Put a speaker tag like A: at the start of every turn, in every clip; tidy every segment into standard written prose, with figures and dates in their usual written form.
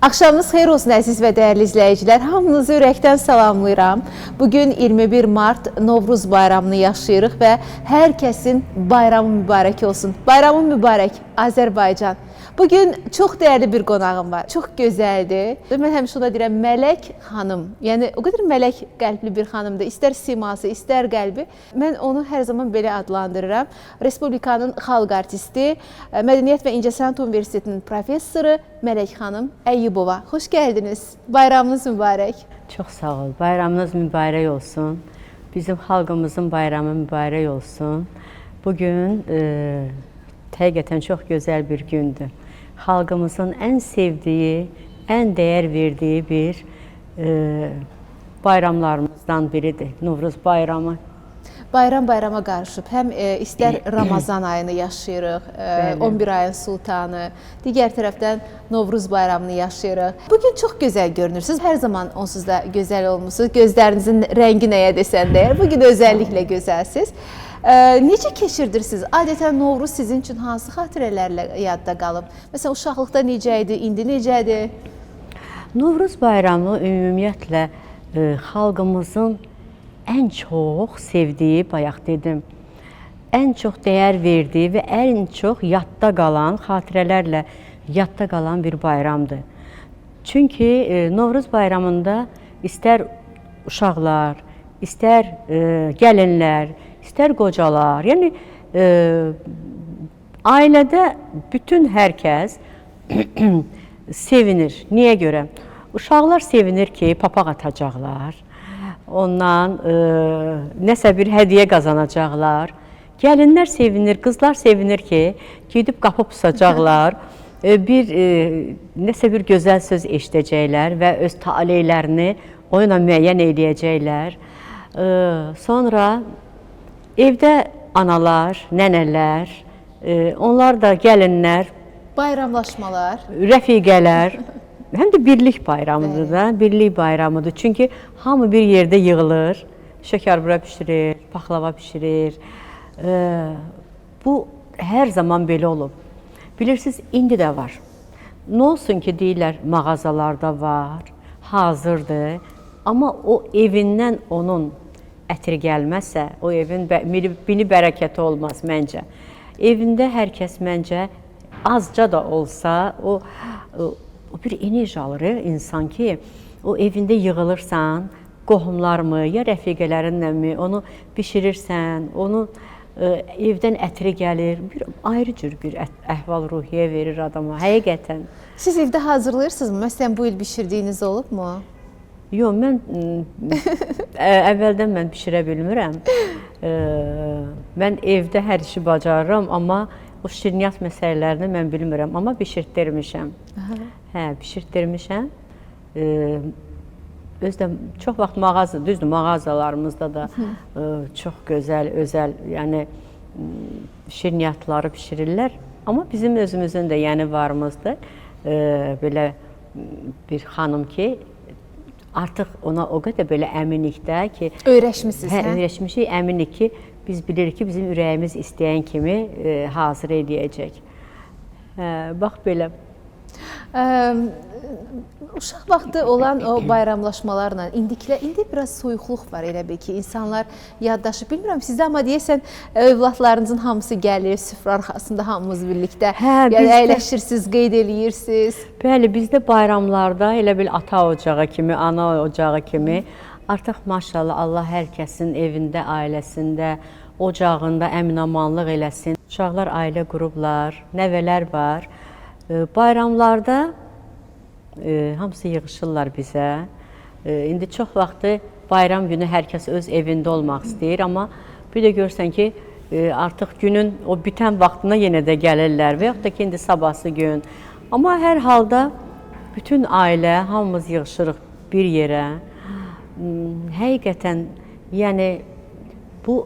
A: Axşamınız xeyir olsun əziz və dəyərli izləyicilər. Hamınızı ürəkdən salamlayıram. Bugün 21 mart Novruz bayramını yaşayırıq və hər kəsin bayramı mübarək olsun. Bayramı mübarək Azərbaycan. Bugün çox dəyərli bir qonağım var. Çox gözəldir. Mən həmişə ona deyirəm Mələk xanım. Yəni o qədər mələk qəlbli bir xanımdır. İstər siması, istər qəlbi. Mən onu hər zaman belə adlandırıram. Respublikanın xalq artisti, Mədəniyyət və İncəsənət Universitetinin professoru Mələk xanım Əyyubova. Xoş gəldiniz. Bayramınız mübarək.
B: Çox sağ ol. Bayramınız mübarək olsun. Bizim xalqımızın bayramı mübarək olsun. Bugün həqiqətən çox gözəl bir gündür. Xalqımızın ən sevdiyi, ən dəyər verdiyi bir bayramlarımızdan biridir. Novruz bayramı.
A: Bayram bayrama qarışıb. Həm istər Ramazan ayını yaşayırıq, 11 ayın sultanı, digər tərəfdən Novruz bayramını yaşayırıq. Bugün çox gözəl görünürsünüz. Hər zaman onsuz da gözəl olmusunuz. Gözlərinizin rəngi nəyə desən deyər. Bugün özəlliklə gözəlsiniz. Necə keçirdirsiniz? Adətən Novruz sizin üçün hansı xatirələrlə yadda qalıb? Məsələn, uşaqlıqda necə idi, indi necədir?
B: Novruz bayramı ümumiyyətlə xalqımızın ən çox sevdiyi, bayaq dedim, ən çox dəyər verdiyi və ən çox yadda qalan, xatirələrlə yadda qalan bir bayramdır. Çünki Novruz bayramında istər uşaqlar, istər gəlinlər, istər qocalar, yəni ailədə bütün hər kəs sevinir. Niyə görə? Uşaqlar sevinir ki, papaq atacaqlar, ondan nəsə bir hədiyyə qazanacaqlar. Gəlinlər sevinir, qızlar sevinir ki, gedib qapı pusacaqlar, nəsə bir gözəl söz eşidəcəklər və öz taleylərini oyuna müəyyən edəcəklər. Sonra evdə analar, nənələr, onlar da gəlinlər,
A: Bayramlaşmalar,
B: rəfiqələr, həm də birlik bayramıdır da, birlik bayramıdır. Çünki hamı bir yerdə yığılır, şəkərbura bişirir, paxlava bişirir. Bu hər zaman belə olub. Bilirsiniz, indi də var. Nə olsun ki, deyirlər, mağazalarda var, hazırdır, amma o evindən onun ətri gəlməzsə, o evin bini bərəkəti olmaz məncə. Evində hər kəs məncə azca da olsa, o bir enerji alır insan ki, o evində yığılırsan, qohumlarmı, ya rəfiqələrinləmi, onu bişirirsən, onu evdən ətri gəlir, bir ayrı cür bir əhval-ruhiyyə verir adama, həqiqətən.
A: Siz evdə hazırlayırsınızmı? Məsələn, bu il bişirdiyiniz olubmu?
B: Yox, mən əvvəldən mən bişirə bilmirəm. Mən evdə hər işi bacarıram, amma o şirniyyat məsələlərini mən bilmirəm, amma bişirtdirmişəm. Hə, bişirtdirmişəm. Özdə çox vaxt düzdür, mağazalarımızda da çox gözəl, özəl, yəni şirniyyatları bişirirlər. Amma bizim özümüzün də yəni varımızdır. Belə bir xanım ki, artıq ona o qədər belə əminik də ki...
A: Öyrəşmişsiniz, hə?
B: Öyrəşmişik, əminik ki, biz bilirik ki, bizim ürəyimiz istəyən kimi hazır edəcək. Bax belə.
A: Uşaq vaxtı olan o bayramlaşmalarla, indi biraz soyuqluq var elə bil ki, insanlar yaddaşı, bilmirəm sizdə, amma deyəsən övladlarınızın hamısı gəlir, süfrə arxasında hamımız birlikdə əyləşirsiniz, qeyd eləyirsiniz.
B: Bəli, bizdə bayramlarda elə bil ata ocağı kimi, ana ocağı kimi, artıq maşallah Allah hər kəsin evində, ailəsində, ocağında əmin-amanlıq eləsin. Uşaqlar ailə qurublar, nəvələr var. Bayramlarda hamısı yığışırlar bizə. İndi çox vaxtı bayram günü hər kəs öz evində olmaq istəyir, amma bir də görsən ki, artıq günün o bitən vaxtına yenə də gəlirlər və yaxud da ki, indi sabahsı gün. Amma hər halda bütün ailə, hamımız yığışırıq bir yerə. Həqiqətən, yəni bu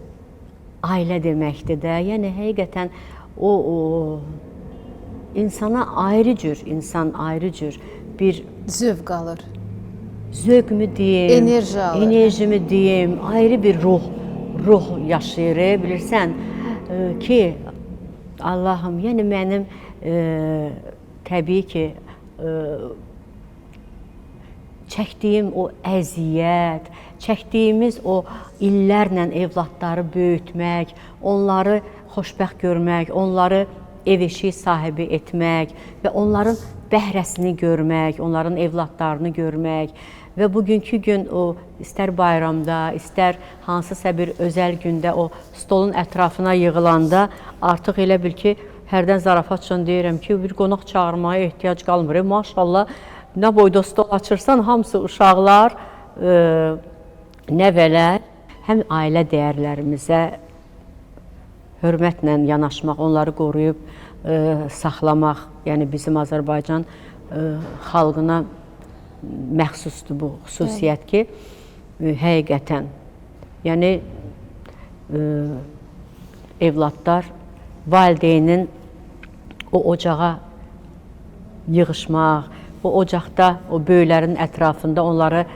B: ailə deməkdir də, yəni həqiqətən o insana ayrı cür, insan ayrı cür bir
A: zövq alır.
B: Zövqümü deyim,
A: enerji alır.
B: Enerjimi deyim, ayrı bir ruh yaşayır, bilirsən ki, Allahım, yəni mənim təbii ki, çəkdiyim o əziyyət, çəkdiyimiz o illərlə evladları böyütmək, onları xoşbəxt görmək, onları ev-eşik sahibi etmək və onların bəhrəsini görmək, onların evladlarını görmək və bugünkü gün o istər bayramda, istər hansısa bir özəl gündə o stolun ətrafına yığılanda artıq elə bil ki, hərdən zarafatla deyirəm ki, bir qonaq çağırmaya ehtiyac qalmır. Maşallah, nə boyda stol açırsan, hamısı uşaqlar, nəvələr, həm ailə dəyərlərimizə hörmətlə yanaşmaq, onları qoruyub saxlamaq, yəni bizim Azərbaycan xalqına məxsusdur bu xüsusiyyət ki, həqiqətən, yəni evladlar valideynin o ocağa yığışmaq, o ocaqda, o böyüklərin ətrafında onları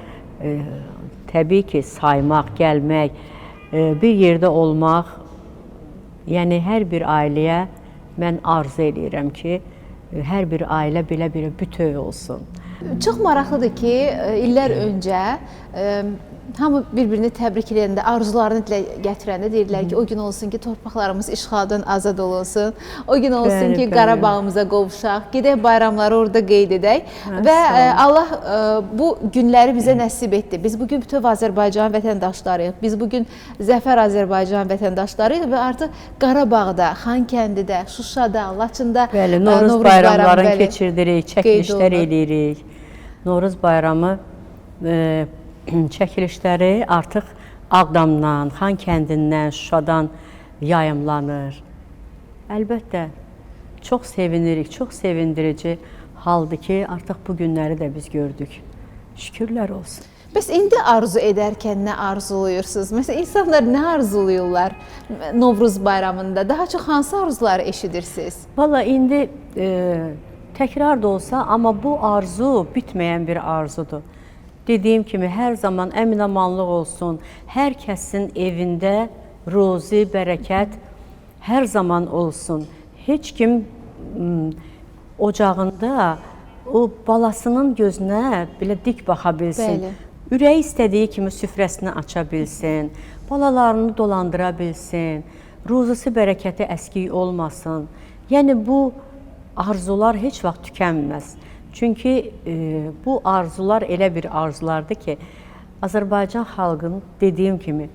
B: təbii ki, saymaq, gəlmək, bir yerdə olmaq, yəni hər bir ailəyə mən arzu edirəm ki, hər bir ailə belə bir bütöv olsun.
A: Çox maraqlıdır ki, illər öncə hamı bir-birini təbrik edəndə, arzularını dilə gətirəndə deyirlər ki, o gün olsun ki, torpaqlarımız işğaldan azad olunsun, o gün olsun ki, Qarabağımıza qovuşaq, gedək bayramları orada qeyd edək və Allah bu günləri bizə nəsib etdi. Biz bugün bütöv Azərbaycan vətəndaşlarıyıq, biz bugün Zəfər Azərbaycan vətəndaşlarıyıq və artıq Qarabağda, Xankəndidə, Şuşada, Laçında
B: Novruz bayramlarını keçirdirik, çəkilişlər eləyirik. Novruz bayramı çəkilişləri artıq Ağdamdan, Xankəndindən, Şuşadan yayımlanır. Əlbəttə, çox sevinirik, çox sevindirici haldır ki, artıq bu günləri də biz gördük. Şükürlər olsun.
A: Bəs indi arzu edərkən nə arzuluyursunuz? Məsələn, insanlar nə arzuluyurlar Novruz bayramında? Daha çox hansı arzuları eşidirsiniz?
B: Valla indi təkrar da olsa, amma bu arzu bitməyən bir arzudur. Dediyim kimi, hər zaman əmin-amanlıq olsun, hər kəsin evində ruzi, bərəkət hər zaman olsun. Heç kim ocağında o balasının gözünə belə dik baxa bilsin.
A: Bəli.
B: Ürəyi istədiyi kimi süfrəsini aça bilsin, balalarını dolandıra bilsin, ruzisi, bərəkəti əskik olmasın. Yəni, bu arzular heç vaxt tükənməz. Çünki bu arzular elə bir arzulardır ki, Azərbaycan xalqının dediyim kimi,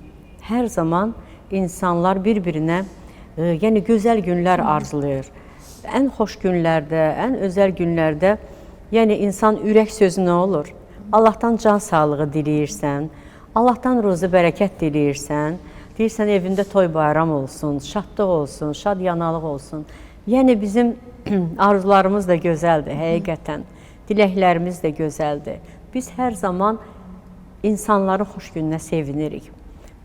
B: hər zaman insanlar bir-birinə yəni gözəl günlər arzulayır. Ən xoş günlərdə, ən özəl günlərdə, yəni insan ürək sözü nə olur? Allahdan can sağlığı diləyirsən, Allahdan ruzi bərəkət diləyirsən, deyirsən evində toy bayram olsun, şadlıq olsun, şad yanalıq olsun. Yəni bizim arzularımız da gözəldir, həqiqətən. Diləklərimiz də gözəldir. Biz hər zaman insanların xoş gününə sevinirik.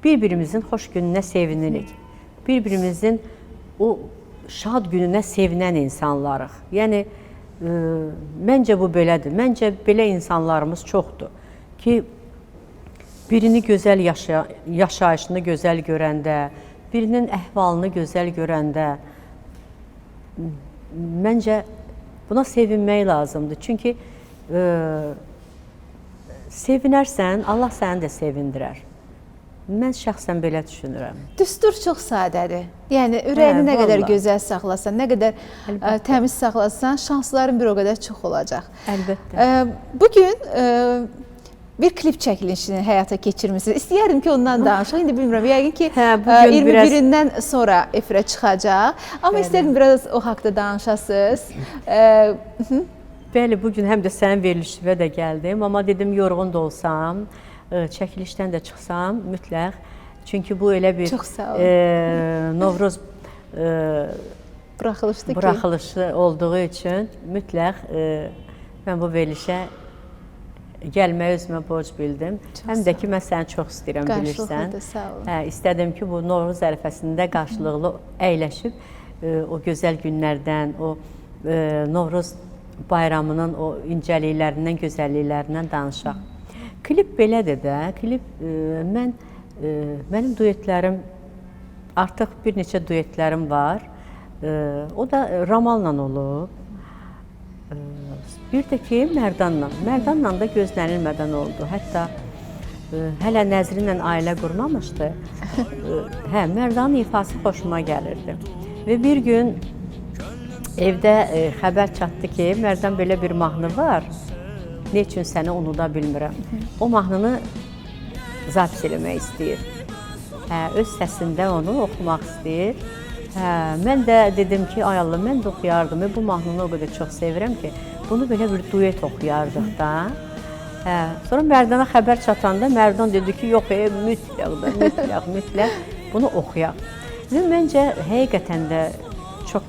B: Bir-birimizin xoş gününə sevinirik. Bir-birimizin o şad gününə sevinən insanlarıq. Yəni, məncə bu belədir. Məncə belə insanlarımız çoxdur ki, birini gözəl yaşayışını gözəl görəndə, birinin əhvalını gözəl görəndə, məncə buna sevinmək lazımdır. Çünki sevinərsən, Allah səni də sevindirər. Mən şəxsən belə düşünürəm.
A: Düstur çox sadədir. Yəni, ürəyini nə qədər gözəl saxlasan, nə qədər təmiz saxlasan, şansların bir o qədər çox olacaq.
B: Əlbəttə.
A: Bugün bir klip çəkilişini həyata keçirmişsiniz. İstəyərdim ki, ondan danışaq. İndi bilmirəm, yəqin ki, 21-dən sonra efirə çıxacaq. Amma istəyərdim biraz o haqda danışasınız.
B: Bəli, bugün həm də sənin verilişivə də gəldim. Amma dedim, yorğun da olsam, çəkilişdən də çıxsam mütləq. Çünki bu elə bir Novruz buraxılışı olduğu üçün mütləq mən bu verilişə gəlməyə özümə borc bildim. Həm də ki, mən səni çox istəyirəm, bilirsən. İstədim ki, bu Novruz ərəfəsində qarşılıqlı əyləşib o gözəl günlərdən, o Novruz bayramının o incəliklərindən, gözəlliklərindən danışaq. Klip belədir də, klip mənim duetlərim, artıq bir neçə duetlərim var. O da Ramalla olub. Bir də ki, Mərdanla da gözlənilmədən oldu. Hətta hələ Nəzrinlə ailə qurmamışdı. Mərdanın ifası xoşuma gəlirdi. Və bir gün evdə xəbər çatdı ki, Mərdan belə bir mahnı var. Ne üçün səni unuda bilmirəm. O mahnını zapis eləmək istəyir. Öz səsində onu oxumaq istəyir. Mən də dedim ki, ay Allah, mən də oxuyardım. Bu mahnını o qədər çox sevirəm ki, bunu belə bir duet oxuyardıq da. Sonra Mərdana xəbər çatanda Mərdan dedi ki, yox, mütləq bunu oxuyaq. Və məncə həqiqətən də çox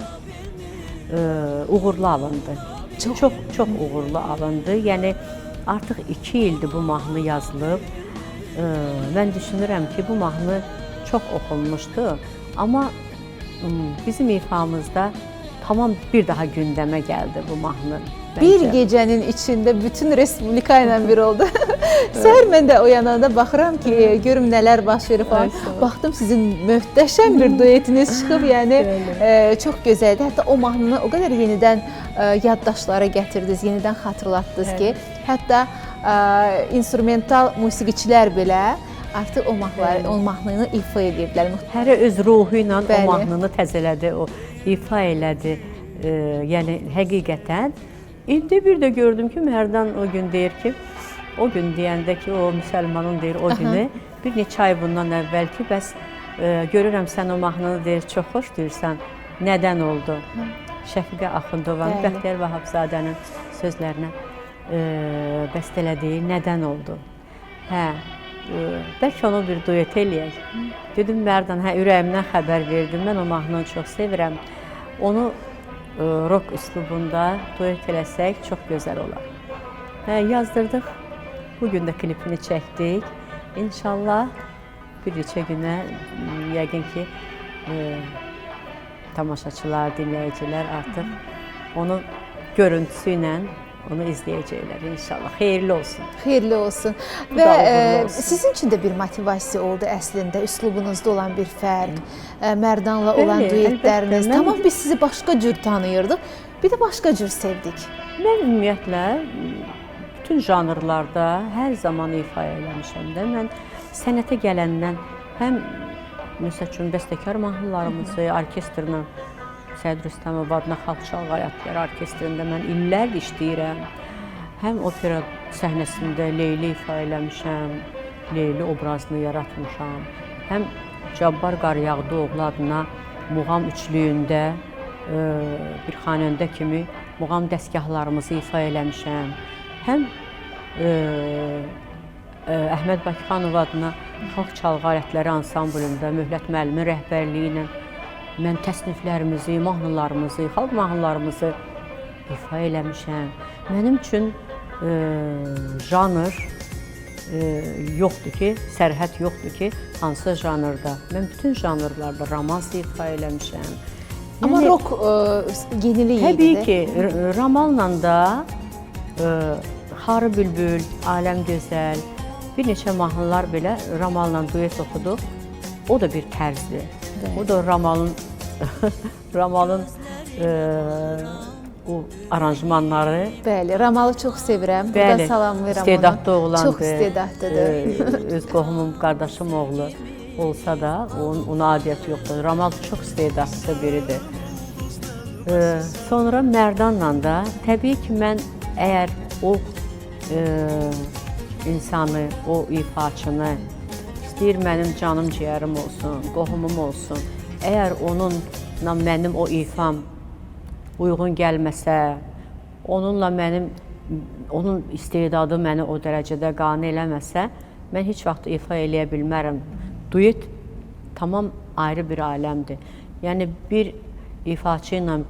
B: uğurlu alındı. Çox uğurlu alındı. Yəni artıq 2 ildir bu mahnı yazılıb. Mən düşünürəm ki, bu mahnı çox oxunmuşdu. Amma bizim ifamızda tamam bir daha gündəmə gəldi bu mahnı.
A: Bir gecənin içində bütün Respublika ilə bir oldu. Səhər mən də oyananda baxıram ki, görüm nələr baş verir falan. Baxdım sizin möhtəşəm bir duetiniz çıxıb, yəni çox gözəldir. Hətta o mahnını o qədər yenidən yaddaşlara gətirdiniz, yenidən xatırlatdınız ki, hətta instrumental musiqiçilər belə artıq o mahnını ifa ediblər.
B: Hərə öz ruhu ilə o mahnını təzələdi, o ifa elədi. Yəni həqiqətən. İndi bir də gördüm ki, Mərdan o gün deyir ki, o gün deyəndə ki, o müsəlmanın deyir o günü, bir neçə ay bundan əvvəl ki, bəs görürəm sən o mahnını deyir, çox xoş deyirsən, nədən oldu? Şəfiqə Axundovanın, Bəxtiyar Vahabzadənin sözlərinə bəstələdiyi nədən oldu? Bəlkə onu bir duet eləyək. Dedim, Mərdan, ürəyimdən xəbər verdim, mən o mahnını çox sevirəm. Onu rock üslubunda duet eləsək çox gözəl olar. Yazdırdıq, bugün də klipini çəkdik. İnşallah bir neçə günə yəqin ki, tamaşaçılar, dinləyicilər artıq onun görüntüsü ilə onu izləyəcəklər inşallah. Xeyirli olsun.
A: Xeyirli olsun. Və sizin üçün də bir motivasiya oldu əslində, üslubunuzda olan bir fərq, Mərdanla olan duetləriniz. Tamam, biz sizi başqa cür tanıyırdıq, bir də başqa cür sevdik.
B: Mən ümumiyyətlə, bütün janrlarda hər zaman ifa eləmişəm də. Mən sənətə gələndən həm, məsəl üçün, bəstəkar mahnılarımızı, orkestrlə, Səid Rüstəmov adına Xalq Çalğı Alətləri Orkestrində mən illərdir işləyirəm. Həm opera səhnəsində Leyli ifa eləmişəm, Leyli obrazını yaratmışam. Həm Cabbar Qaryağdıoğlu adına muğam üçlüyündə bir xanəndə kimi muğam dəstgahlarımızı ifa eləmişəm. Həm Əhməd Bakıxanov adına Xalq Çalğı Alətləri Ansamblında Möhlət müəllimin rəhbərliyi ilə mən təsniflərimizi, mahnılarımızı, xalq mahnılarımızı ifa eləmişəm. Mənim üçün janr yoxdur ki, sərhəd yoxdur ki, hansı janrda. Mən bütün janrlarda romans ifa eləmişəm.
A: Amma rock yeniliyi idi.
B: Təbii ki, romalla da Xarı Bülbül, Aləm Gözəl, bir neçə mahnılar belə romalla duet oxuduq. O da bir tərzdir. O da Ramalın o aranjmanları.
A: Bəli, Ramalı çox sevirəm. Buradan salamlayıram onu.
B: İstedadlı oğlandır.
A: Çox istedadlıdır.
B: Öz qohumum, qardaşım oğlu olsa da onun adiyyəti yoxdur. Ramal çox istedadlı biridir. Sonra Mərdanla da təbii ki, mən əgər o insanı, o ifaçını istəyir mənim canım ciyərim olsun, qohumum olsun. Əgər onunla mənim o ifam uyğun gəlməsə, onun istedadı məni o dərəcədə qane eləməsə, mən heç vaxt ifa eləyə bilmərəm. Duet tamam ayrı bir aləmdir. Yəni bir ifaçı ilə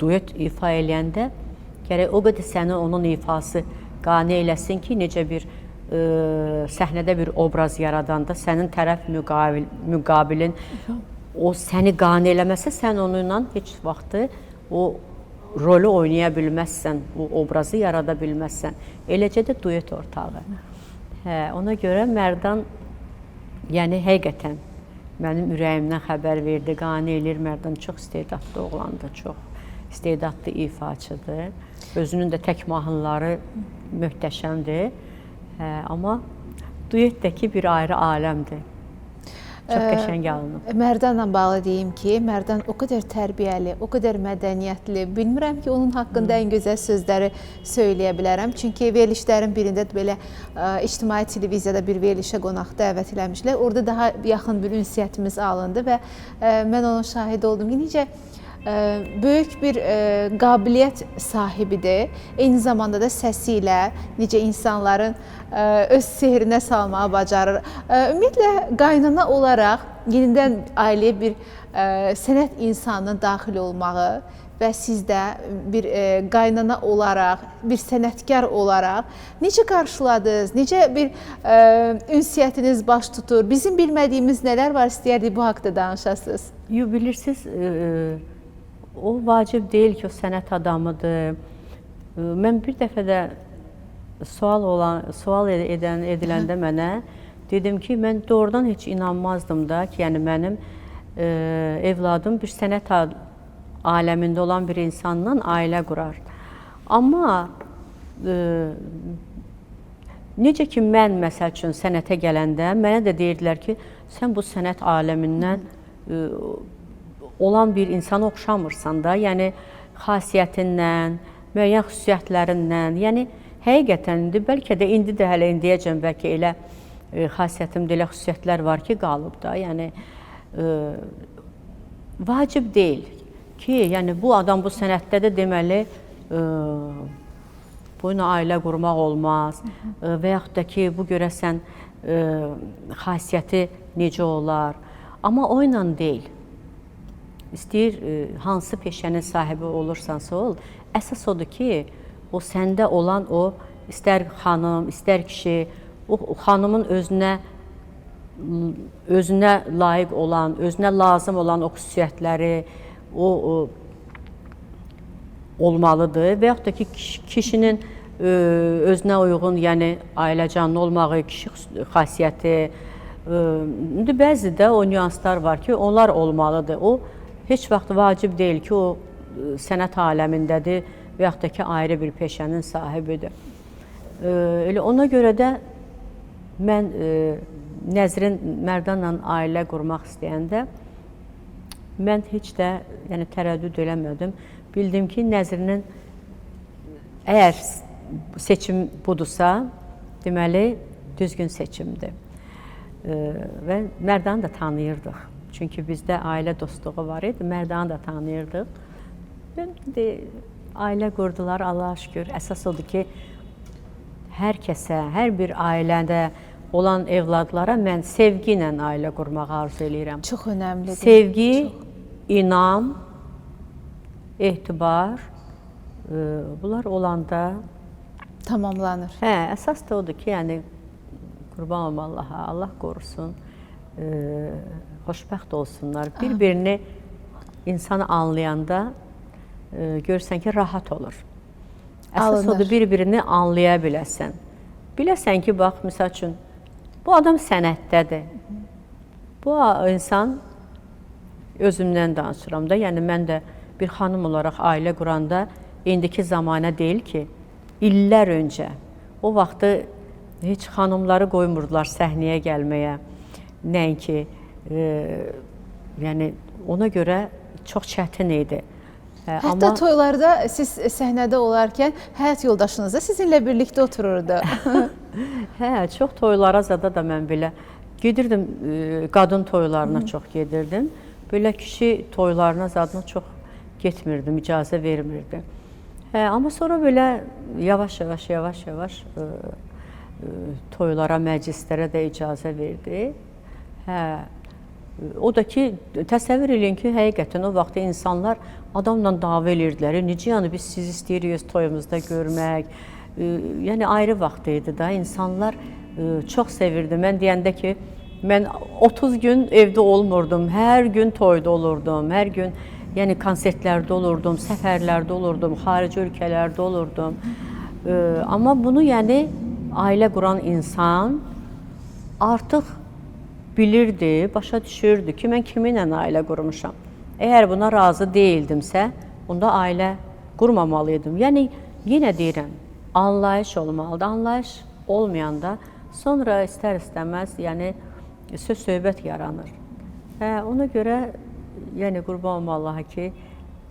B: duet ifa eləyəndə gərək o qədər səni onun ifası qane eləsin ki, necə bir səhnədə bir obraz yaradanda sənin tərəf müqabilin o səni qane eləməsə, sən onunla heç vaxtı o rolü oynaya bilməzsən, o obrazı yarada bilməzsən. Eləcə də duet ortağı. Ona görə Mərdan, yəni həqiqətən mənim ürəyimdən xəbər verdi, qane eləyir. Mərdan çox istedadlı oğlandı, çox. istedadlı ifaçıdır. Özünün də tək mahnıları möhtəşəmdir. Amma duetdəki bir ayrı aləmdir. Çox qəşəng alınıb.
A: Mərdanla bağlı deyim ki, Mərdan o qədər tərbiyəli, o qədər mədəniyyətli. Bilmirəm ki, onun haqqında ən gözəl sözləri söyləyə bilərəm. Çünki verilişlərin birində belə ictimai televiziyada bir verilişə qonaq dəvət eləmişlər. Orada daha yaxın bir ünsiyyətimiz alındı və mən onun şahidi oldum. Necə böyük bir qabiliyyət sahibidir. Eyni zamanda da səsi ilə necə insanların öz sehrinə salmağı bacarır. Ümumiyyətlə, qaynana olaraq yenidən ailəyə bir sənət insanının daxil olmağı və siz də bir qaynana olaraq, bir sənətkar olaraq necə qarşıladınız, necə bir ünsiyyətiniz baş tutur? Bizim bilmədiyimiz nələr var, istəyərdik bu haqda danışasınız.
B: Bilirsiniz, o vacib deyil ki, o sənət adamıdır. Mən bir dəfə də sual ediləndə mənə dedim ki, mən doğrudan heç inanmazdım da ki, yəni mənim evladım bir sənət aləmində olan bir insanla ailə qurar. Amma necə ki, mən məsəl üçün sənətə gələndə mənə də deyirdilər ki, sən bu sənət aləmindən olan bir insana oxşamırsan da, yəni xasiyyətindən, müəyyən xüsusiyyətlərindən, yəni həqiqətən bəlkə də indi də hələ indiyəcən bəlkə elə xasiyyətimdə elə xüsusiyyətlər var ki, qalıb da, yəni vacib deyil ki, yəni bu adam bu sənətdə də deməli bu ilə ailə qurmaq olmaz və yaxud da ki, bu görəsən xasiyyəti necə olar, amma o ilə deyil. İstəyir hansı peşənin sahibi olursansa ol, əsas odur ki, o səndə olan o, istər xanım, istər kişi, o xanımın özünə layiq olan, özünə lazım olan o xüsusiyyətləri o olmalıdır və yaxud da ki, kişinin özünə uyğun, yəni ailəcanlı olmağı, kişi xasiyyəti, bəzi də o nüanslar var ki, onlar olmalıdır. O heç vaxt vacib deyil ki, o sənət aləmindədir və yaxud da ki, ayrı bir peşənin sahibidir. Elə ona görə də mən Nəzrin Mərdanla ailə qurmaq istəyəndə mən heç də tərəddüd eləmədim. Bildim ki, Nəzrinin əgər seçim budursa, deməli, düzgün seçimdir. Və Mərdanı da tanıyırdıq. Çünki bizdə ailə dostluğu var idi, Mərdanı da tanıyırdıq. Ailə qurdular, Allaha şükür. Əsas odur ki, hər kəsə, hər bir ailədə olan evladlara mən sevgi ilə ailə qurmağı arzu eləyirəm.
A: Çox önəmlidir.
B: Sevgi, inam, etibar, bunlar olanda
A: tamamlanır.
B: Əsas da odur ki, yəni qurban olma Allaha, Allah qorusun, xoşbəxt olsunlar. Bir-birini insanı anlayanda görürsən ki, rahat olur. Əsas odur bir-birini anlaya biləsən. Biləsən ki, bax, misal üçün, bu adam sənətdədir. Bu insan, özümdən danışıram da, yəni mən də bir xanım olaraq ailə quranda indiki zamanə deyil ki, illər öncə, o vaxtı heç xanımları qoymurdular səhnəyə gəlməyə, nəinki, yəni ona görə çox çətin idi.
A: Hətta toylarda siz səhnədə olarkən həyat yoldaşınız da sizinlə birlikdə otururdu.
B: Çox toylara zada da mən belə gedirdim, qadın toylarına çox gedirdim. Belə kişi toylarına zadına çox getmirdim, icazə vermirdim. Amma sonra belə yavaş-yavaş toylara, məclislərə də icazə verdi. O da ki, təsəvvür edin ki, həqiqətən o vaxtda insanlar adamla dava edirdilər. Necə yəni biz sizi istəyirik toyumuzda görmək. Yəni ayrı vaxt idi da, insanlar çox sevirdi. Mən deyəndə ki, mən 30 gün evdə olmurdum, hər gün toyda olurdum, hər gün yəni konsertlərdə olurdum, səfərlərdə olurdum, xarici ölkələrdə olurdum. Amma bunu yəni ailə quran insan artıq bilirdi, başa düşürdü ki, mən kiminlə ailə qurmuşam. Əgər buna razı deyildimsə, onda ailə qurmamalıydım. Yəni yenə deyirəm, anlayış olmalıdır. Anlayış olmayanda sonra istər-istəməz, yəni söz-söhbət yaranır. Ona görə yəni qurban olum Allaha ki,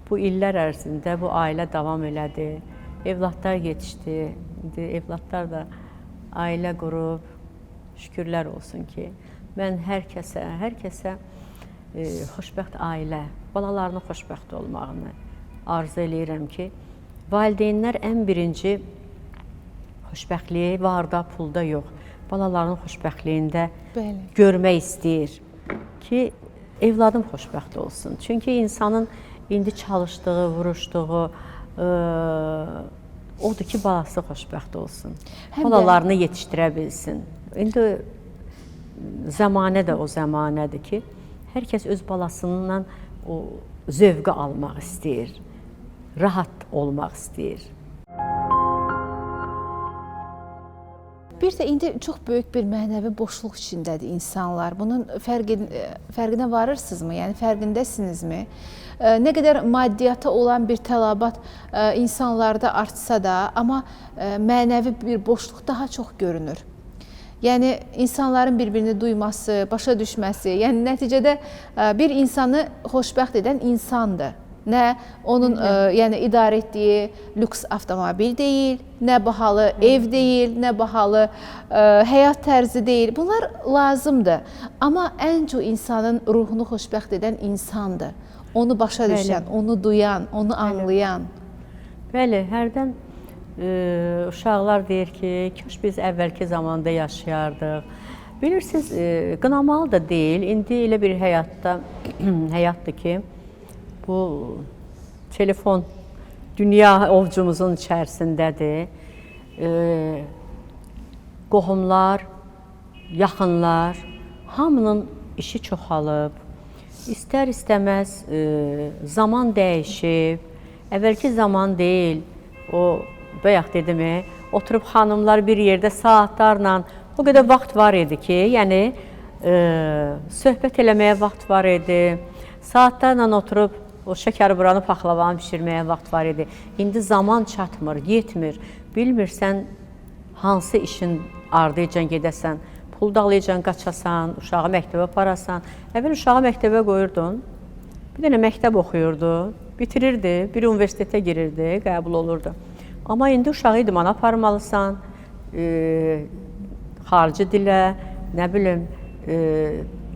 B: bu illər ərzində bu ailə davam elədi. Evladlar yetişdi. İndi evladlar da ailə qurub, şükürlər olsun ki, mən hər kəsə xoşbəxt ailə, balalarının xoşbəxt olmağını arzu eləyirəm ki, valideynlər ən birinci xoşbəxtliyi varda, pulda yox, balalarının xoşbəxtliyində görmək istəyir ki, evladım xoşbəxt olsun. Çünki insanın indi çalışdığı, vuruşduğu odur ki, balası xoşbəxt olsun, balalarını yetişdirə bilsin. İndi zəmanə də o zəmanədir ki, hər kəs öz balasından o zövqü almaq istəyir, rahat olmaq istəyir.
A: Bir də indi çox böyük bir mənəvi boşluq içindədir insanlar. Bunun fərqinə varırsınızmı? Yəni fərqindəsinizmi? Nə qədər maddiyyata olan bir tələbat insanlarda artsa da, amma mənəvi bir boşluq daha çox görünür. Yəni insanların bir-birini duyması, başa düşməsi, yəni nəticədə bir insanı xoşbəxt edən insandır. Nə onun yəni idarə etdiyi lüks avtomobil deyil, nə bahalı ev deyil, nə bahalı həyat tərzi deyil. Bunlar lazımdır. Amma ən çox insanın ruhunu xoşbəxt edən insandır. Onu başa düşən, onu duyan, onu anlayan.
B: Bəli, hərdən uşaqlar deyir ki, kaş biz əvvəlki zamanda yaşayardıq. Bilirsiniz, qınamalı da deyil. İndi elə bir həyatdır ki, bu telefon dünya ovcumuzun içərisindədir. Qohumlar, yaxınlar, hamının işi çoxalıb. İstər-istəməz zaman dəyişib. Əvvəlki zaman deyil. O bayaq dedim, oturub xanımlar bir yerdə saatlarla, o qədər vaxt var idi ki, yəni söhbət eləməyə vaxt var idi. Saatlarla oturub o şəkərburanı, paxlavanı bişirməyə vaxt var idi. İndi zaman çatmır, yetmir. Bilmirsən hansı işin ardıcan gedəsən, pul dağlayacan qaçasan, uşağı məktəbə aparasan. Əvvəl uşağı məktəbə qoyurdun, bir dənə məktəb oxuyurdu, bitirirdi, bir universitetə girirdi, qəbul olurdu. Amma indi uşağı idmana aparmalısan, xarici dilə, nə bilim,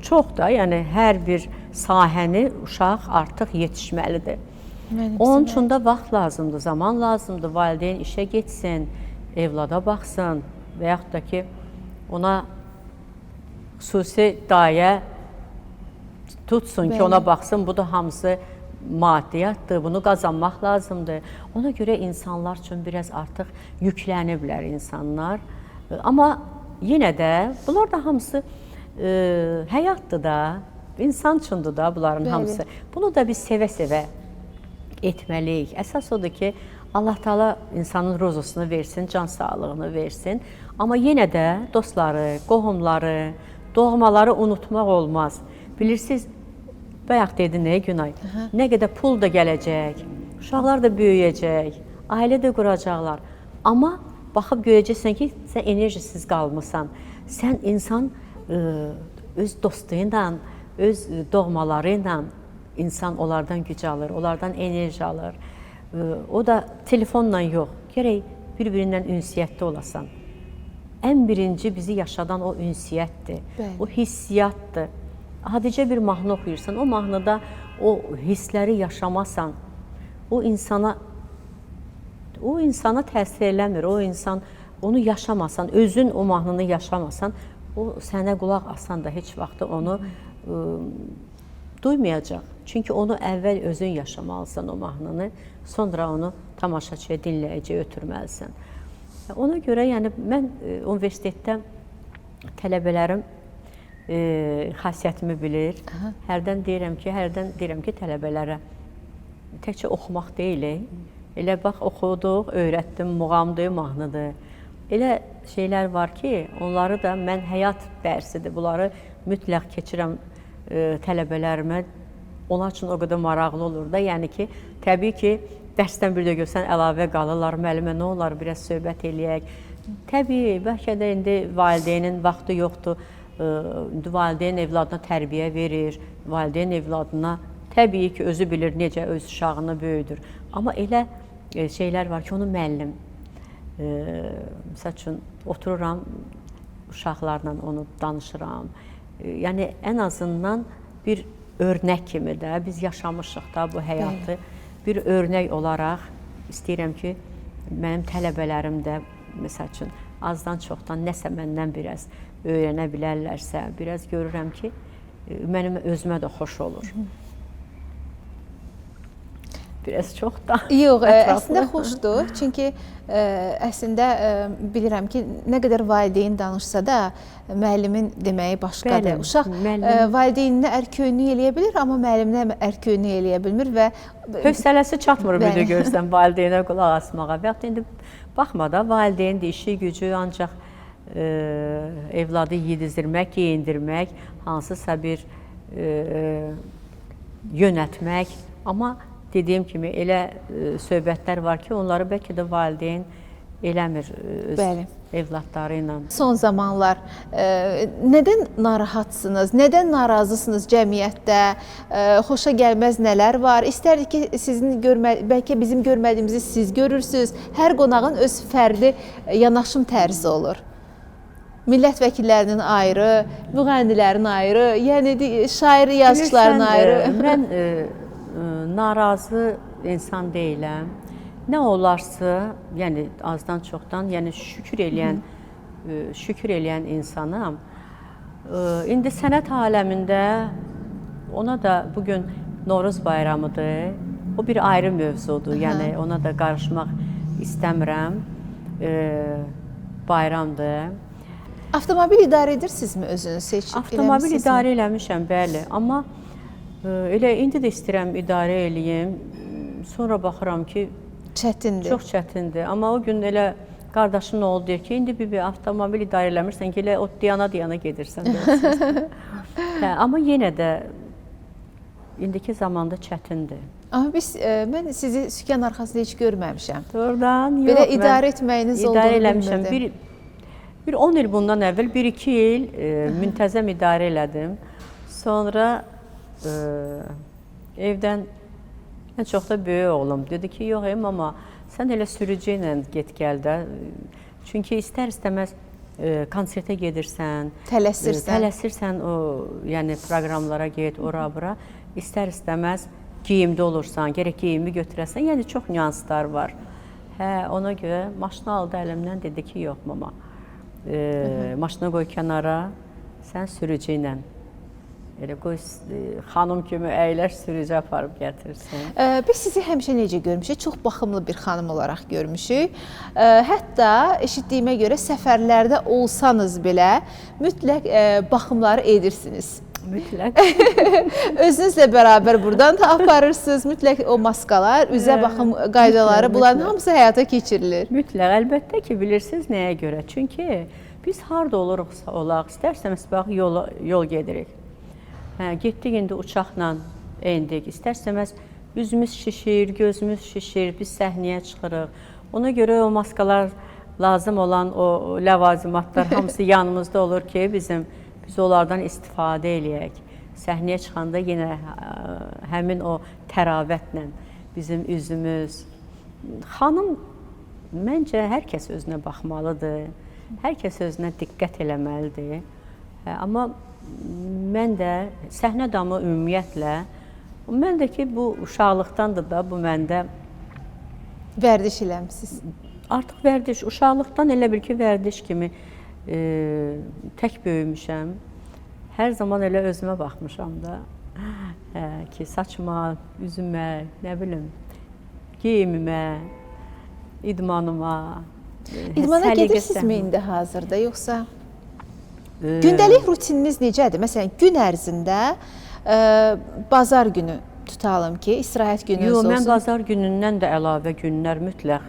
B: çox da, yəni hər bir sahəni uşaq artıq yetişməlidir. Onun üçün də vaxt lazımdır, zaman lazımdır, valideyn işə getsin, evlada baxsın və yaxud da ki, ona xüsusi dayə tutsun ki, ona baxsın, bu da hamısı maddiyyatdır, bunu qazanmaq lazımdır. Ona görə insanlar üçün biraz artıq yükləniblər insanlar. Amma yenə də bunlar da hamısı həyatdır da, insan üçündür da bunların hamısı. Bunu da biz sevə-sevə etməliyik. Əsas odur ki, Allah Taala insanın ruzusunu versin, can sağlığını versin. Amma yenə də dostları, qohumları, doğmaları unutmaq olmaz. Bilirsiniz, bayaq dedin, Günay, nə qədər pul da gələcək, uşaqlar da böyüyəcək, ailə də quracaqlar. Amma baxıb görəcəksən ki, sən enerjisiz qalmısan. Sən insan öz dostu ilə, öz doğmaları ilə insan onlardan güc alır, onlardan enerji alır. O da telefonla yox, gərək bir-birindən ünsiyyətdə olasan. Ən birinci bizi yaşadan o ünsiyyətdir, o hissiyatdır. Adicə bir mahnı oxuyursan, o mahnıda o hissləri yaşamasan, o insana təsir eləmir, o insan onu yaşamasan, özün o mahnını yaşamasan, o sənə qulaq asan da heç vaxt onu duymayacaq. Çünki onu əvvəl özün yaşamalısan o mahnını, sonra onu tamaşaçıya, dinləyiciyə ötürməlisən. Ona görə yəni mən universitetdə tələbələrim xasiyyətimi bilir. Hərdən deyirəm ki, tələbələrə təkcə oxumaq deyil. Elə bax, oxuduq, öyrətdim, muğamdır, mahnıdır. Elə şeylər var ki, onları da mən həyat dərsidir. Bunları mütləq keçirəm tələbələrimə. onlar üçün o qədər maraqlı olur da. Yəni ki, təbii ki, dərsdən bir də görsən əlavə qalırlar, müəllimə nə olar, biraz söhbət eləyək. Təbii, bəlkə də indi valideynin vaxtı yoxdur. İndi valideyn evladına tərbiyə verir, valideyn evladına təbii ki, özü bilir necə öz uşağını böyüdür. Amma elə şeylər var ki, onu müəllim. Məsəl üçün, otururam, uşaqlarla onu danışıram. Yəni, ən azından bir örnək kimi də, biz yaşamışıq da bu həyatı. Bir örnək olaraq istəyirəm ki, mənim tələbələrim də, məsəl üçün, azdan çoxdan nəsə məndən biraz öyrənə bilərlərsə, biraz görürəm ki, mənim özümə də xoş olur. Biraz çox da.
A: Yox, əslində xoşdur. Çünki əslində bilirəm ki, nə qədər valideyn danışsa da, müəllimin deməyi başqadır. Uşaq valideyninə ərköyünlük eləyə bilir, amma müəlliminə ərköyünlük eləyə bilmir və
B: hövsələsi çatmır bir də görsən valideynə qulaq asmağa. Və yaxud indi baxma da, valideyndir, işi gücü ancaq evladı yedizdirmək, geyindirmək, hansısa bir yönətmək. Amma dediyim kimi, elə söhbətlər var ki, onları bəlkə də valideyn eləmir öz evladları ilə.
A: Son zamanlar nədən narahatsınız, nədən narazısınız cəmiyyətdə, xoşa gəlməz nələr var? İstərdik ki, bəlkə bizim görmədiyimizi siz görürsünüz. Hər qonağın öz fərqli yanaşım tərzi olur. Millət vəkillərinin ayrı, müğənnilərin ayrı, yəni şair yazıçıların ayrı.
B: Mən narazı insan deyiləm. Nə olarsa, yəni azdan çoxdan, yəni şükür eləyən insanam. İndi sənət aləmində ona da bugün Novruz bayramıdır. O bir ayrı mövzudur. Yəni ona da qarışmaq istəmirəm. Bayramdır.
A: Avtomobil idarə edirsinizmi özünüz?
B: Avtomobil idarə eləmişəm, bəli. Amma elə indi də istəyirəm idarə eləyim. Sonra baxıram ki,
A: çətindir.
B: Çox çətindir. Amma o gün elə qardaşım nə oldu deyir ki, indi bir avtomobil idarə eləmirsən ki, elə o diyana gedirsən. Amma yenə də indiki zamanda çətindir.
A: Amma mən sizi sükan arxasında heç görməmişəm.
B: Doğrudan, yox.
A: Belə idarə etməyiniz olduğunu
B: bilmirdim. Bir 10 il bundan əvvəl, 1-2 il müntəzəm idarə elədim. Sonra evdən ən çox da böyük oğlum dedi ki, yox mama, sən elə sürücü ilə get gəl də. Çünki istər-istəməz konsertə gedirsən, tələsirsən o, yəni proqramlara get, ora-bura. İstər-istəməz geyimdə olursan, gərək geyimi götürəsən, yəni çox nüanslar var. Ona görə maşını aldı əlimdən, dedi ki, yox mama, maşını qoy kənara, sən sürücü ilə. Elə qoy xanım kimi əyləş, sürücü aparıb gətirsin.
A: Biz sizi həmişə necə görmüşük? Çox baxımlı bir xanım olaraq görmüşük. Hətta eşitdiyimə görə səfərlərdə olsanız belə mütləq baxımları edirsiniz.
B: Mütləq.
A: Özünüzlə bərabər buradan da aparırsınız. Mütləq o maskalar, üzə baxım qaydaları, bunların hamısı həyata keçirilir.
B: Mütləq. Əlbəttə ki, bilirsiniz nəyə görə? Çünki biz harada oluruqsa olaq, istərsəmiz bax yol gedirik. Getdik indi uçaqla endik. İstərsəməz üzümüz şişir, gözümüz şişir, biz səhnəyə çıxırıq. Ona görə o maskalar lazım olan o ləvazimatlar hamısı yanımızda olur ki, biz onlardan istifadə eləyək. Səhnəyə çıxanda yenə həmin o təravətlə bizim üzümüz. Xanım, məncə hər kəs özünə baxmalıdır, hər kəs özünə diqqət eləməlidir. Amma mən də səhnə damı ümumiyyətlə, mən də ki, bu uşaqlıqdandır da, bu məndə
A: vərdiş eləmişsiniz.
B: Artıq vərdiş, uşaqlıqdan elə bil ki, vərdiş kimi tək böyümüşəm. Hər zaman elə özümə baxmışam da ki, saçıma, üzümə, nə bilim, geyimimə, idmanıma.
A: İdmana gedirsinizmi indi hazırda, yoxsa? Gündəlik rutininiz necədir? Məsələn, gün ərzində bazar günü tutalım ki, istirahət gününüz olsun.
B: Mən bazar günündən də əlavə günlər mütləq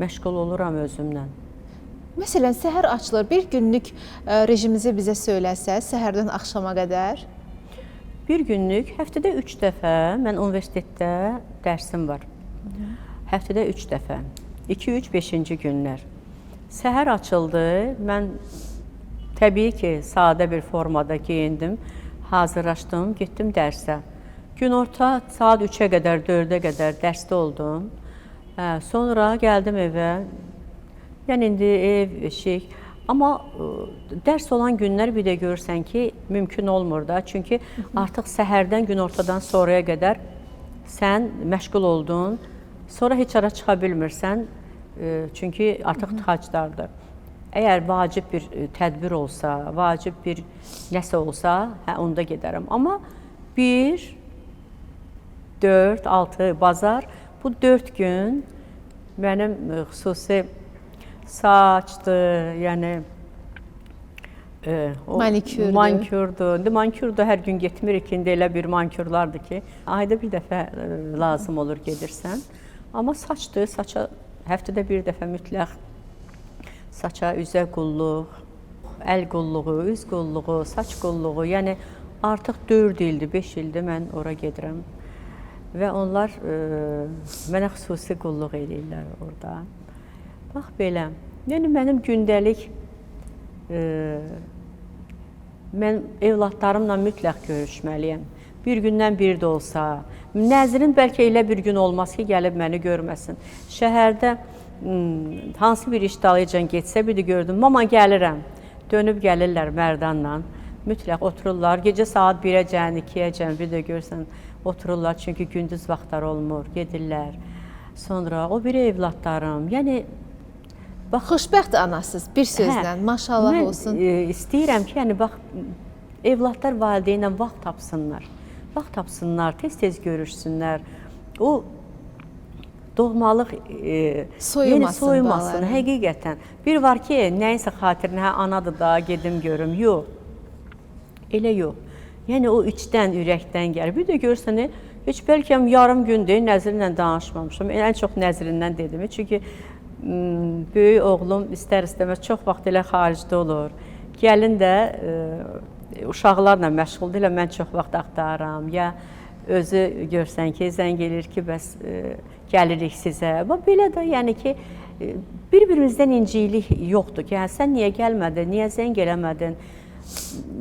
B: məşğul oluram özümlə.
A: Məsələn, səhər açılır, bir günlük rejimizi bizə söyləsəz, səhərdən axşama qədər?
B: bir günlük, həftədə 3 dəfə, mən universitetdə dərsim var. Həftədə 3 dəfə, 2, 3, 5-ci günlər. Səhər açıldı, mən təbii ki, sadə bir formada geyindim, hazırlaşdım, getdim dərsə. Günorta saat 3-ə qədər, 4-ə qədər dərsdə oldum. Sonra gəldim evə, yəni indi ev, eşik. Amma dərs olan günlər bir də görürsən ki, mümkün olmur da. Çünki artıq səhərdən, günortadan sonraya qədər sən məşğul oldun. Sonra heç ara çıxa bilmirsən, çünki artıq tıxaclardır. Əgər vacib bir tədbir olsa, vacib bir nəsə olsa, onda gedərəm. Amma 1, 4, 6 bazar, bu 4 gün mənim xüsusi saçdır, yəni manikürdür. İndi manikürdə hər gün getmirik, indi elə bir manikürlardır ki, ayda bir dəfə lazım olur gedirsən. Amma saçdır, saça həftədə bir dəfə mütləq saça, üzə qulluq, əl qulluğu, üz qulluğu, saç qulluğu, yəni artıq 4 ildir, 5 ildir mən ora gedirəm. Və onlar mənə xüsusi qulluq edirlər orada. Bax belə, yəni mənim gündəlik, mən evladlarımla mütləq görüşməliyəm. Bir gündən bir də olsa, Nəzrin bəlkə elə bir gün olmaz ki, gəlib məni görməsin. Şəhərdə hansı bir iş dalıcan getsə, bir də gördüm, mama gəlirəm, dönüb gəlirlər Mərdanla, mütləq otururlar, gecə saat 1-əcən, 2-əcən, bir də görsən, otururlar, çünki gündüz vaxtlar olmur, gedirlər. Sonra o biri evladlarım, yəni
A: bax, xoşbəxt anasız, bir sözlə, maşallah olsun.
B: Mən istəyirəm ki, yəni bax, evladlar valideynlə vaxt tapsınlar. Vaxt tapsınlar, tez-tez görüşsünlər. O doğmalıq soyumasın, həqiqətən. Bir var ki, nəyinsə xatirinə, anadır da, gedim görüm, yox. Elə yox. Yəni o içdən, ürəkdən gəlir. Bir də görürsən, heç bəlkə yarım gündür Nəzrinlə danışmamışam. Ən çox Nəzrindən dedim. Çünki böyük oğlum istər-istəməz çox vaxt elə xaricdə olur. Gəlin də uşaqlarla məşğuldur, elə mən çox vaxt axtarıram. Ya özü görsən ki, zəng edir ki, bəs gəlirik sizə. Belə də, yəni ki, bir-birimizdən incilik yoxdur ki, sən niyə gəlmədin, niyə zəng eləmədin?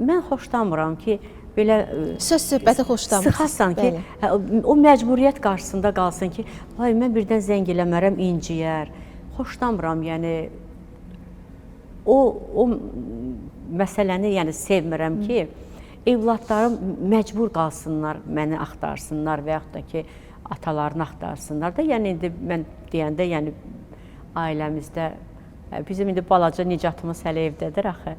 B: Mən xoşlamıram ki, belə
A: söz-söhbəti xoşlamırsınız.
B: Sıxasan ki, o məcburiyyət qarşısında qalsın ki, vay, mən birdən zəng eləmərəm, inciyər. Xoşlamıram, yəni o məsələni sevmirəm ki, evladlarım məcbur qalsınlar, məni axtarsınlar və yaxud da ki, atalarını axtarsınlar da. Yəni, indi mən deyəndə, yəni, ailəmizdə, bizim indi balaca Nicatımız hələ evdədir axı.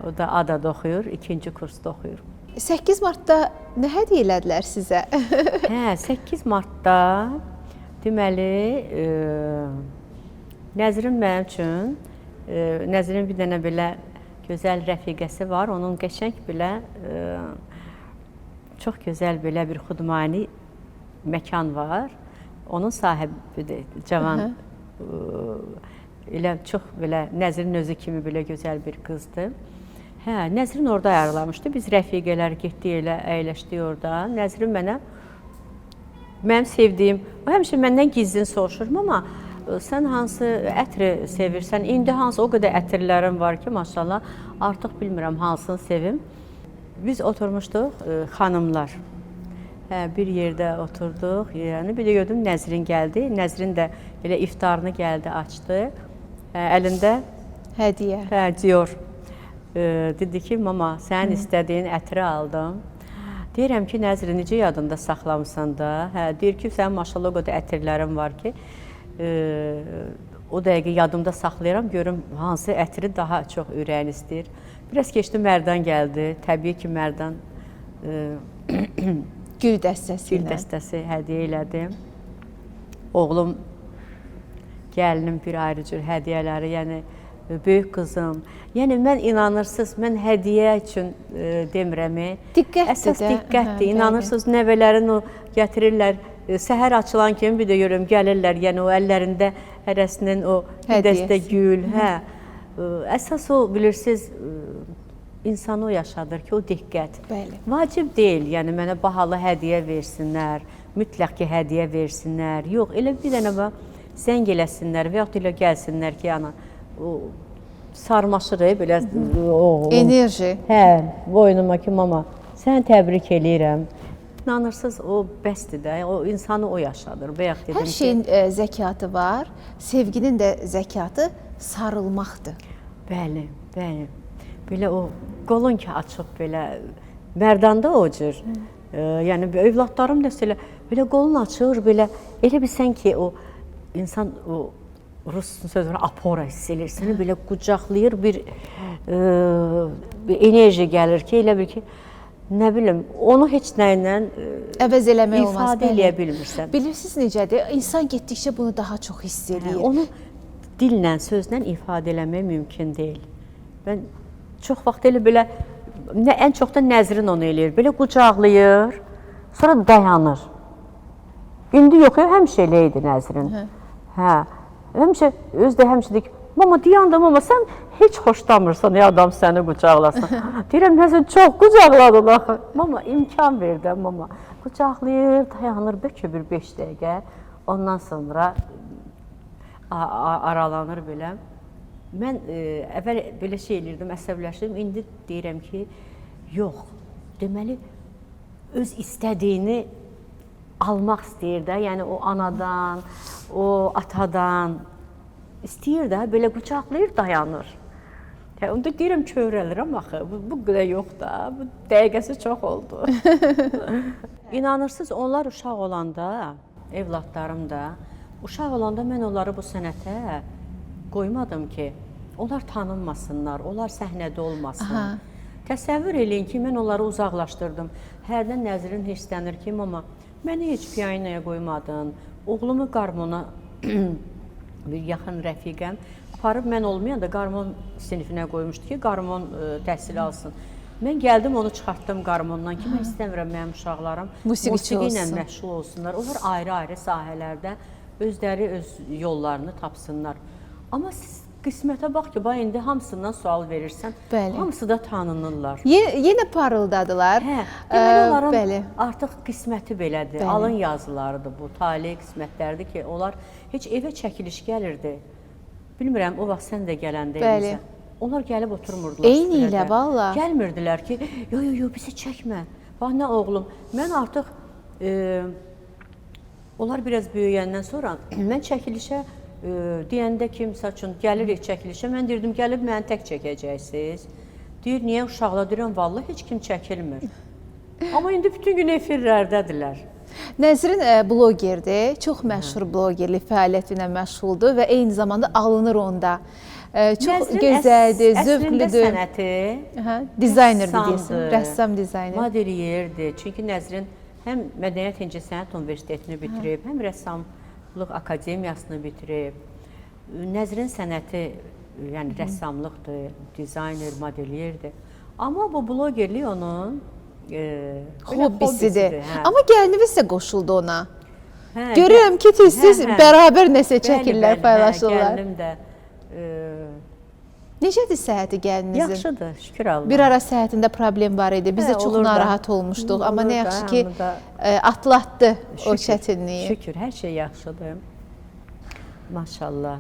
B: O da ADA-da oxuyur, 2-ci kursda oxuyur.
A: 8 Martda nə hədiyyə elədilər sizə?
B: 8 Martda deməli, Nəzrin mənim üçün, Nəzrin bir dənə belə gözəl rəfiqəsi var, onun qəşəng belə, çox gözəl belə bir xudmani məkan var. Onun sahibidir, cavan, elə çox belə Nəzrin özü kimi belə gözəl bir qızdır. Nəzrin orada ayarlamışdı. Biz rəfiqələr getdik, elə əyləşdik orada. Nəzrin mənim sevdiyim, o həmişə məndən gizlin soruşurum, amma sən hansı ətri sevirsən? İndi hansı o qədər ətirlərim var ki, maşallah, artıq bilmirəm hansını sevim. Biz oturmuşduq, xanımlar. Bir yerdə oturduq, yəni bir də gördüm Nəzrin gəldi. Nəzrin də elə iftarını gəldi, açdı. Əlində
A: hədiyyə.
B: Diyor. Dedi ki, mama, sənin istədiyin ətri aldım. Deyirəm ki, Nəzrin, necə yadında saxlamısan da? Deyir ki, sənin maşallah o qədər ətirlərin var ki, o dəqiqə yadımda saxlayıram, görüm hansı ətri daha çox ürəyin istəyir. Biraz keçdi, Mərdan gəldi. Təbii ki, Mərdan
A: gül dəstəsi
B: hədiyyə elədim. Oğlum, gəlinim bir ayrı cür hədiyyələri, yəni böyük qızım. Yəni, mən inanırsınız, mən hədiyyə üçün demirəm. Əsas diqqətdir, inanırsınız, nəvələrin o gətirirlər, səhər açılan kimi bir də görürüm, gəlirlər, yəni o əllərində hərəsinin o bir dəstə gül. Əsas o, bilirsiniz, insanı o yaşadır ki, o diqqət.
A: Bəli.
B: Vacib deyil, yəni mənə bahalı hədiyyə versinlər, mütləq ki, hədiyyə versinlər. Yox, elə bir dənə bax, zəng eləsinlər və yaxud elə gəlsinlər ki, ana, o sarmaşırıq, belə
A: Enerji.
B: Hə, boynuma ki, mama, sən təbrik eləyirəm. İnanırsınız, o bəsdir də, o insanı o yaşadır. Və yaxud dedim
A: Hər şeyin zəkatı var, sevginin də zəkatı sarılmaqdır.
B: Bəli, bəli. Belə o qolun ki açıb belə mərdanda o cür. Yəni övladlarım da belə qolun açır, belə elə bilsən ki o insan o rus sözünə apora hiss edir. Səni belə qucaqlayır, bir enerji gəlir ki, elə bil ki nə bilim, onu heç nə ilə
A: əvəz eləmək olmaz.
B: İfadə eləyə bilmirsən.
A: Bilirsiniz necədir? İnsan getdikcə bunu daha çox hiss edir.
B: Onu dillə, sözlə ifadə eləmək mümkün deyil. Mən çox vaxt elə belə, ən çox da Nəzrin onu eləyir. Belə qucaqlayır, sonra dayanır. İndi yox, həmişə elə idi Nəzrin. Hə, həmişə, özü də həmişə deyir ki, mama dayandım, amma sən heç xoşlamırsan, adam səni qucaqlasın. Deyirəm, Nəzrin çox qucaqladın axı. Mama, imkan ver də, mama. Qucaqlayır, dayanır, bəlkə bir 5 dəqiqə. Ondan sonra aralanır belə. Mən əvvəl belə şey eləyirdim, əsəbləşdim. İndi deyirəm ki, yox, deməli, öz istədiyini almaq istəyir də, yəni o anadan, o atadan istəyir də, belə qucaqlayır, dayanır. Onda deyirəm, kövrəlirəm axı, bu qədər yox da, bu dəqiqəsi çox oldu. İnanırsınız, onlar uşaq olanda, evladlarım da, uşaq olanda mən onları bu sənətə qoymadım ki, onlar tanınmasınlar, onlar səhnədə olmasın. Təsəvvür eləyin ki, mən onları uzaqlaşdırdım. Hərdən Nəzrin hirslənir ki, mama, məni heç piyaninoya qoymadın, oğlumu qarmona, bir yaxın rəfiqəm, aparıb mən olmayanda qarmon sinifinə qoymuşdu ki, qarmon təhsil alsın. Mən gəldim, onu çıxartdım qarmondan ki, mən istəmirəm mənim uşaqlarım musiqi ilə məşğul olsunlar. Onlar ayrı-ayrı sahələrdə özləri öz yollarını tapsınlar. Amma qismətə bax ki, indi hamısından sual verirsən, hamısı da tanınırlar.
A: Yenə parıldadılar.
B: Hə, deməli onların artıq qisməti belədir, alın yazılarıdır bu, talih qismətlərdir ki, onlar heç evə çəkiliş gəlirdi. Bilmirəm, o vaxt sən də gələndə evimizə. Onlar gəlib oturmurdular.
A: Eyni ilə, valla.
B: Gəlmirdilər ki, yo, bizi çəkmə. Bax, nə oğlum, mən artıq, onlar biraz böyüyəndən sonra mən çəkilişə deyəndə ki, misal üçün, gəlirik çəkilişə, mən deyirdim, gəlib məni tək çəkəcəksiniz. Deyir, niyə uşaqla? Deyirəm, vallahi heç kim çəkilmir. Amma indi bütün gün efirlərdədirlər.
A: Nəzrin blogerdir, çox məşhur blogerlik fəaliyyətinə məşğuldur və eyni zamanda alınır onda. Çox gözəldir, zövqlüdür.
B: Əslində sənəti
A: dizaynerdir deyəsin, rəssam dizayner.
B: Modeliyerdir. Çünki Nəzrin həm Mədəniyyət İncəsənət Universitetini bitirib, həm rəssamlıq akademiyasını bitirib. Nəzrin sənəti, yəni rəssamlıqdır, dizayner, modeliyerdir. Amma bu blogerlik onun
A: hobbisidir. Amma gəlininiz də qoşuldu ona. Görürəm ki, siz bərabər nəsə çəkirlər, paylaşırlar.
B: Gəlinim də.
A: Necədir səhəti gəlininizin?
B: Yaxşıdır, şükür Allah.
A: Bir ara səhətində problem var idi. Biz də çox narahat olmuşduq. Amma nə yaxşı ki, atlatdı o çətinliyi.
B: Şükür, hər şey yaxşıdır. Maşallah.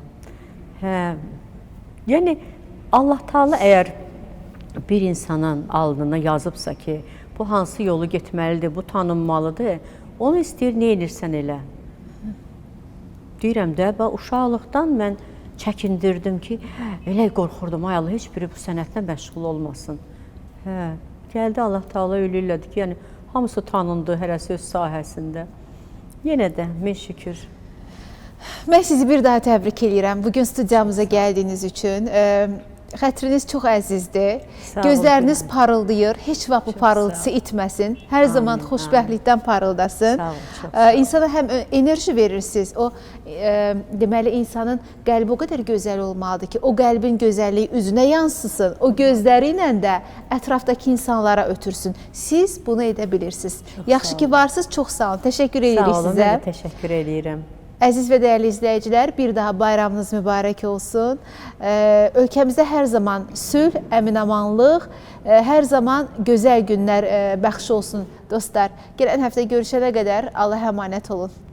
B: Yəni, Allah Teala əgər bir insanın alnına yazıbsa ki, bu hansı yolu getməlidir, bu tanınmalıdır, onu istəyir, nə edirsən elə. Deyirəm də, uşaqlıqdan mən çəkindirdim ki, elə qorxurdum, ay Allah, heç biri bu sənətlə məşğul olmasın. Gəldi Allah Teala ölürlədi ki, yəni hamısı tanındı hərəsi öz sahəsində. Yenə də, min şükür.
A: Mən sizi bir daha təbrik edirəm bugün studiyamıza gəldiyiniz üçün. Xətriniz çox əzizdir, gözləriniz parıldayır, heç vaxt bu parıltısı itməsin, hər zaman xoşbəxtlikdən parıldasın. İnsana həm enerji verirsiniz, o deməli insanın qəlbi o qədər gözəl olmalıdır ki, o qəlbin gözəlliyi üzünə yansısın, o gözləri ilə də ətrafdakı insanlara ötürsün. Siz bunu edə bilirsiniz. Yaxşı ki varsınız, çox sağ olun, təşəkkür edirik sizə.
B: Sağ olun, mən də təşəkkür edirəm.
A: Əziz və dəyərli izləyicilər, bir daha bayramınız mübarək olsun. Ölkəmizdə hər zaman sülh, əmin-amanlıq, hər zaman gözəl günlər bəxş olsun dostlar. Gələn həftə görüşənə qədər Allaha əmanət olun.